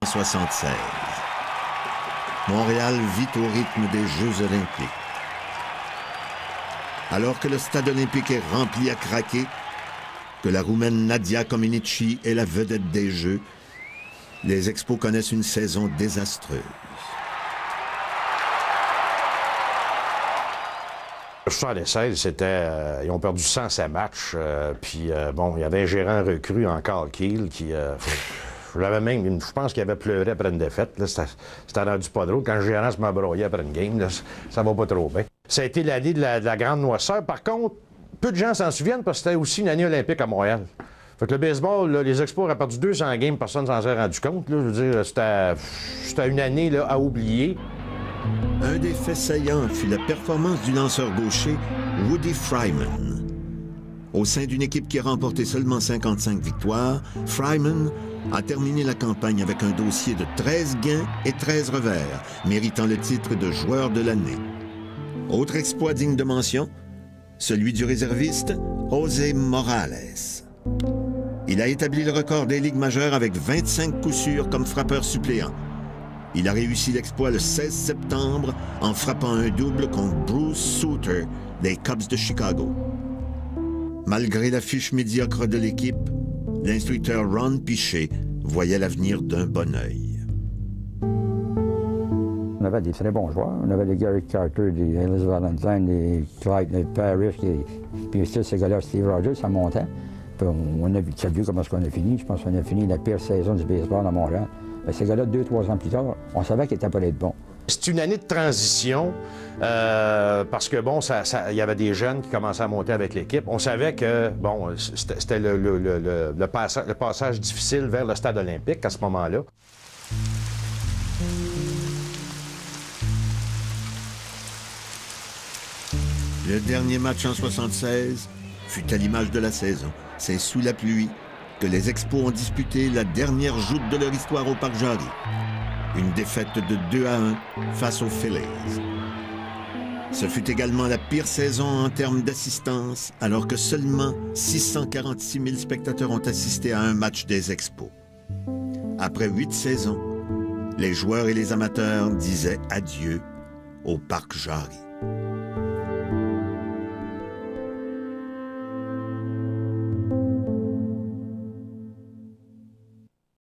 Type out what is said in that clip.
1976. Montréal vit au rythme des Jeux olympiques. Alors que le stade olympique est rempli à craquer, que la Roumaine Nadia Comaneci est la vedette des Jeux, les Expos connaissent une saison désastreuse. En 1976, ils ont perdu 107 matchs. Bon, il y avait un gérant recru en Carl Keel qui... je pense qu'il avait pleuré après une défaite. C'était rendu pas drôle. Quand le gérant se m'a broyé après une game, là, ça va pas trop bien. Ça a été l'année de la grande noirceur. Par contre, peu de gens s'en souviennent parce que c'était aussi une année olympique à Montréal. Fait que le baseball, là, les Expos auraient perdu 200 games, personne ne s'en s'est rendu compte. Là. Je veux dire, c'était une année là, à oublier. Un des faits saillants fut la performance du lanceur gaucher Woody Fryman. Au sein d'une équipe qui a remporté seulement 55 victoires, Fryman a terminé la campagne avec un dossier de 13 gains et 13 revers, méritant le titre de joueur de l'année. Autre exploit digne de mention, celui du réserviste José Morales. Il a établi le record des ligues majeures avec 25 coups sûrs comme frappeur suppléant. Il a réussi l'exploit le 16 septembre en frappant un double contre Bruce Sutter des Cubs de Chicago. Malgré la fiche médiocre de l'équipe, l'instructeur Ron Piché voyait l'avenir d'un bon œil. On avait des très bons joueurs. On avait les Gary Carter, des Ellis Valentine, des Clyde Parrish, puis aussi ces gars-là, Steve Rogers, ça montait. Puis on a vu comment on a fini. Je pense qu'on a fini la pire saison du baseball à Montréal. Mais ces gars-là, 2-3 ans plus tard, on savait qu'ils n'étaient pas les bons. C'est une année de transition parce que, bon, il y avait des jeunes qui commençaient à monter avec l'équipe. On savait que, bon, c'était le passage difficile vers le stade olympique à ce moment-là. Le dernier match en 1976 fut à l'image de la saison. C'est sous la pluie que les Expos ont disputé la dernière joute de leur histoire au Parc Jarry. Une défaite de 2-1 face aux Phillies. Ce fut également la pire saison en termes d'assistance, alors que seulement 646 000 spectateurs ont assisté à un match des Expos. Après 8 saisons, les joueurs et les amateurs disaient adieu au Parc Jarry.